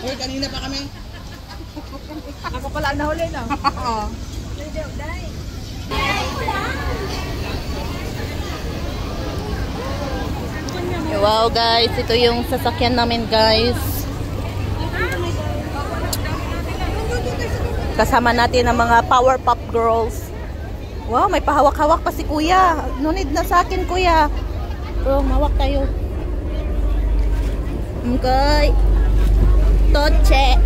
Uy, kanina pa kami. Ako pala nahuli na. Wow guys, ito yung sasakyan namin guys. Kasama natin ang mga Powerpuff Girls. Wow, may pahawak-hawak pa si kuya. No need na sa akin kuya. Bro, mawak tayo. Okay. Toche.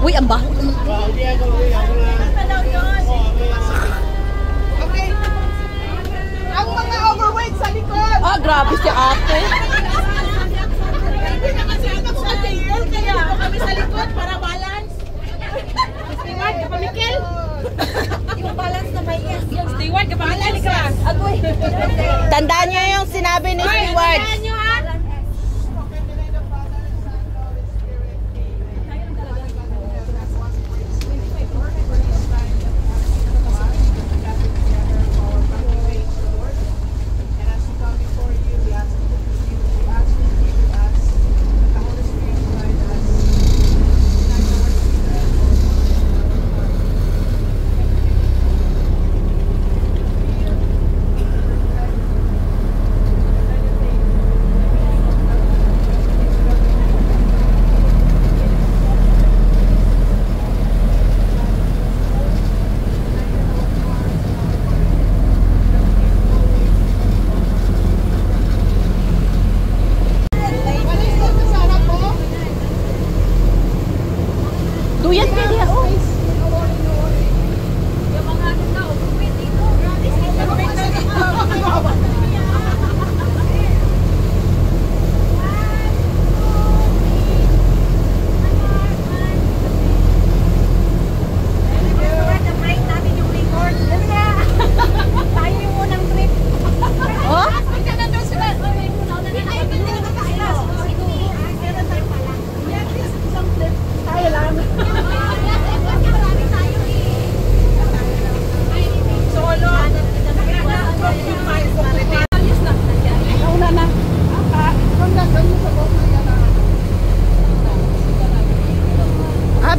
Uy, ang baho. Okay. Ang mga overweight sa likod. Ah, grabe si ate. Hindi na kasi anak sa tail, kaya kami sa likod para balance. Steward, kapamikil. Yung balance na may yes. Yung steward, kapamikil ka. Agoy. Tandaan niyo yung sinabi ni Steward. Tandaan niyo ha.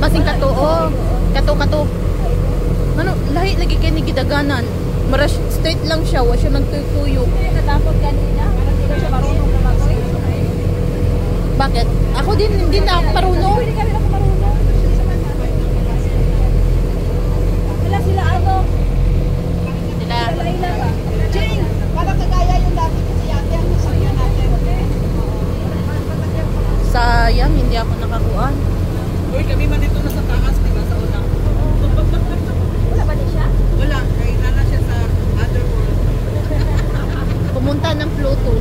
Basing kato, oh. Kato. Ano, lahi lagi kayo ni gidaganan. Marash, straight lang siya, wa siya nagtutuyo. Natapos kanina, parang hindi siya marunong na mag-swing. Bakit? Ako din, hindi na ako marunong. Hindi kami ako marunong. Wala sila ano? Sila. Laila ba? Jing! Parang kagaya yung dati kasi yate ang nasakyan natin. Sayang, hindi ako nakakuan. Uy, kami man dito na sa taas, di ba, sa unang. Wala ba din siya? Wala, kaya na siya sa other world. Pumunta ng Pluto.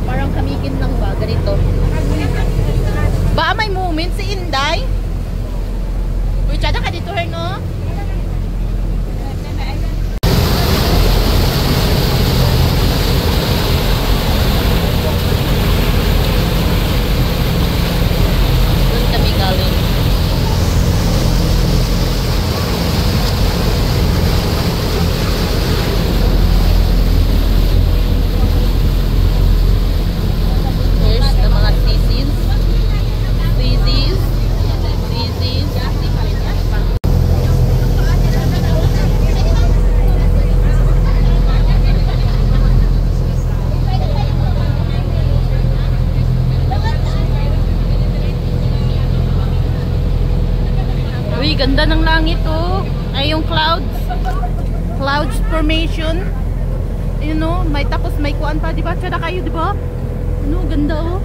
Parang kamigin lang ba? Ganito. Ba may moment si Inday? Uy, tsada ka dito, no? Doon kami galing. Here's the mga sisis. Uy, ganda ng langit, oh. Ay, yung clouds. Clouds formation. Ayun, oh. May tapos may kuan pa, di ba? Tsada kayo, di ba? Ano, ganda, oh.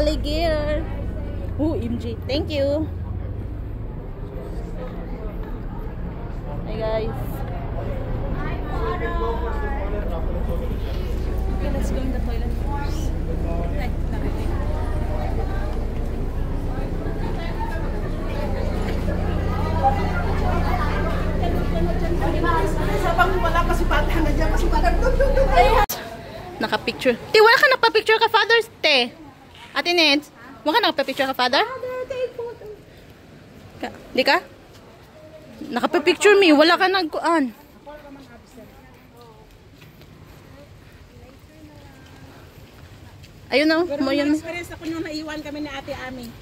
alligator. MJ. Thank you. Hey guys. Okay, let's go in the toilet first. Sabang wala pa si Pata na dyan, kasi Pata Naka-picture. Te, wala ka nagpa-picture ka, Father? Te. Ate Ned, wala ka nagpa-picture ka, Father? Di ka? Nakapa-picture me. Wala ka nagkuan. Ayun na. Pero Mo may yun. experience ako nung naiwan kami ni Ate Ami.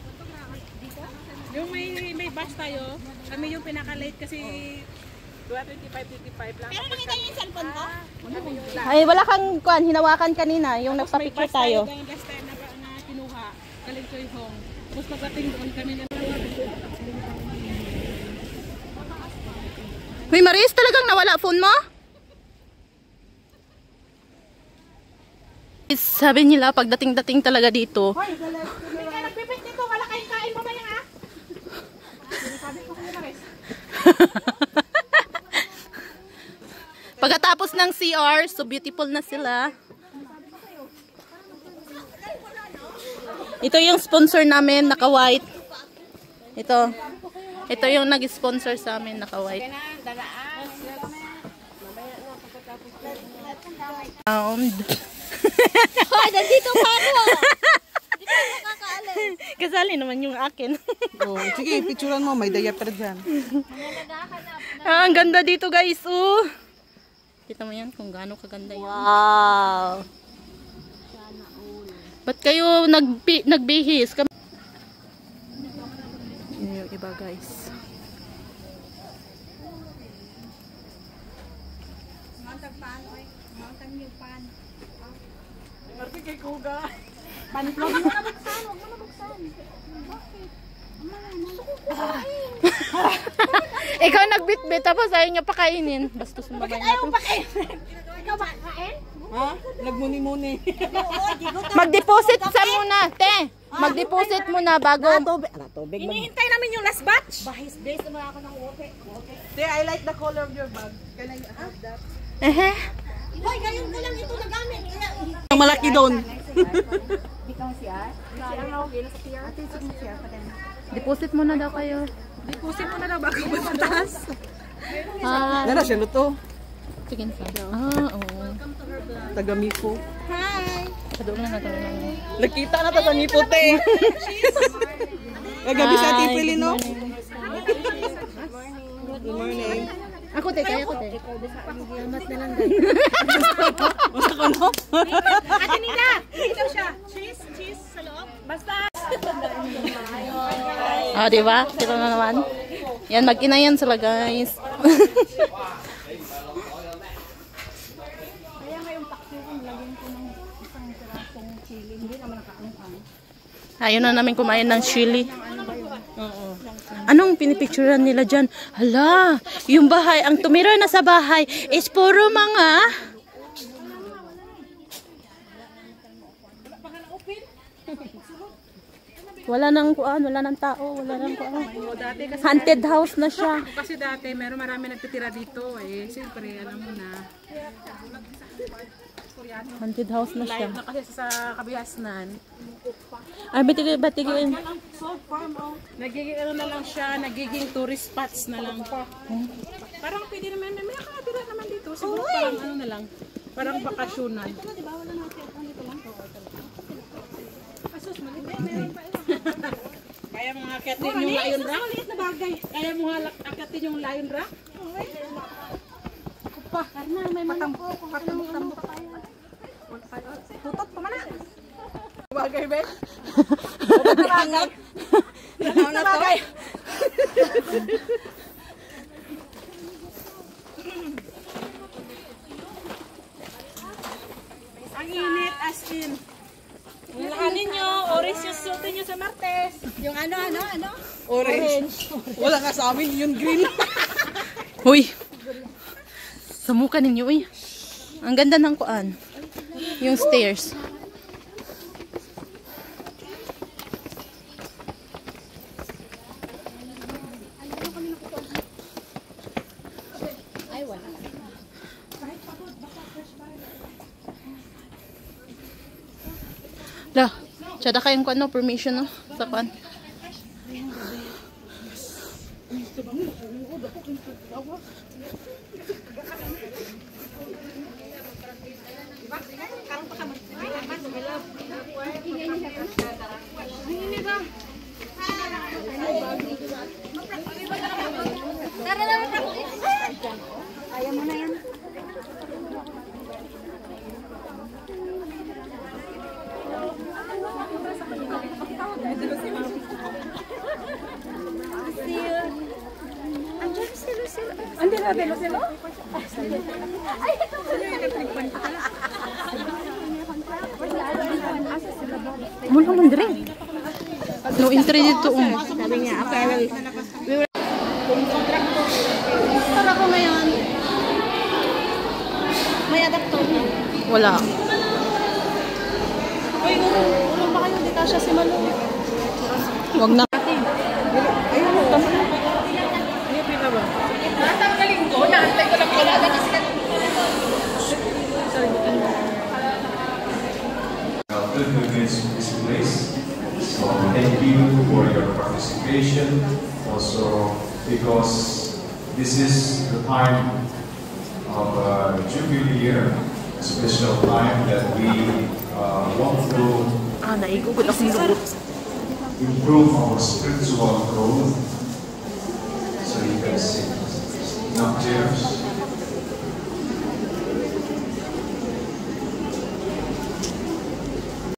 Yung may bus tayo, kami yung pinaka-late kasi 25 lang. Pero nakita niyo yung cellphone ko? Ay, wala kang kuan. Hinawakan kanina. Yung nagpa-picture tayo. Yung last time na kinuha, galing Choi Hong. Tapos pagdating doon kami na Hoy, Maris, talagang nawala phone mo? Sabi nila, pagdating-dating talaga dito. Hoy, hindi ka nagpipit dito, wala kayong kain mamaya ha? Sabi ko kay Maris. Pagkatapos ng CR, so beautiful na sila. Ito yung sponsor namin, naka-white. Ito yung nag-sponsor sa amin, naka-white. Hoy, nandito pa ako. Hindi pa ako kakaalis. Kasali naman yung akin. Oh, sige, picturean mo, may diaper dyan. Ang ganda dito guys, oh. Kita mo yan kung gaano kaganda yan. Wow. Ba't kayo nagbihis? Yun yung iba guys. Marti kay Kuga. Huwag mo na buksan. Ikaw nagbitbit tapos ayaw niya pakainin. Bastos mo ba Ayaw natin? pa kayo. Ikaw ba kain? Ha? Nagmuni-muni. Mag-deposit sa muna, te. Mag-deposit muna bago. Tubig. Hinihintay namin yung last batch. Te, I like the color of your bag. Can I have that? Hoy, ngayon ko lang ito nagamit. Ang malaki doon. Deposit muna daw kayo. Pusin mo na daw bago magtaas. Nara siya luto. Chicken sa. Oo. Taga-Mipo. Hi. Kadoon na natin. Nakita na taga-Mipo, te. Gabi sa Tipili, no? Good morning. Ako te, kaya ko te. Salamat na lang guys. Basta ko, no? Ate Nina, dito siya. Cheese sa loob. Basta. Diba? Kita na naman. Yan, mag-inayan sila guys. Ayaw na namin kumain ng chili. Anong pinipicturean nila dyan? Hala, yung bahay, ang tumira na sa bahay is puro mga... Wala nang kuan, wala nang tao, wala nang kuan. Haunted house na siya. Kasi dati, marami nagtitira dito eh. Siyempre, alam mo na. Haunted house na siya. Live na kasi sa Kabihasnan. Ay, batigin. Nagiging ano na lang siya, nagiging tourist spots na lang pa. Parang pwede naman, may nakatira naman dito. Siguro parang ano na lang, parang bakasyonan. Kaya mga akatin yung lion rock? Kaya mga akatin yung lion rock? Pa, karna, may patambok. Tutot pa man na. Bagay, be? Bagay. Bagay. Ang init as in. Yung anin nyo, orange yung suotin nyo sa Martes. Yung ano? Orange. Wala ka sa amin, yung green. Uy! Sa mukha ninyo, uy. Ang ganda ng kuan. Yung stairs. Lah, tsada kayong kuan no, permission no, sa kuan. Kaya mo na yan. Andiyan si Lucille. Andiyan na ba Lucille? Ay, ito ko na yung Muna man dire. No entry dito. Sabi niya, okay, Para ko ngayon. may adaptor na. Wala. Uy, ulang ba kayo? Di kasya si Malu. Wag na. Ayun mo. Ayun pina ba? Natanggalin ko. Naantay ko lang pala. Pilgrimage to this place. So thank you for your participation. Also because this is the time of Jubilee year, a special time that we want to Naigugod akong lubot. improve our spiritual growth. So you can see enough chairs.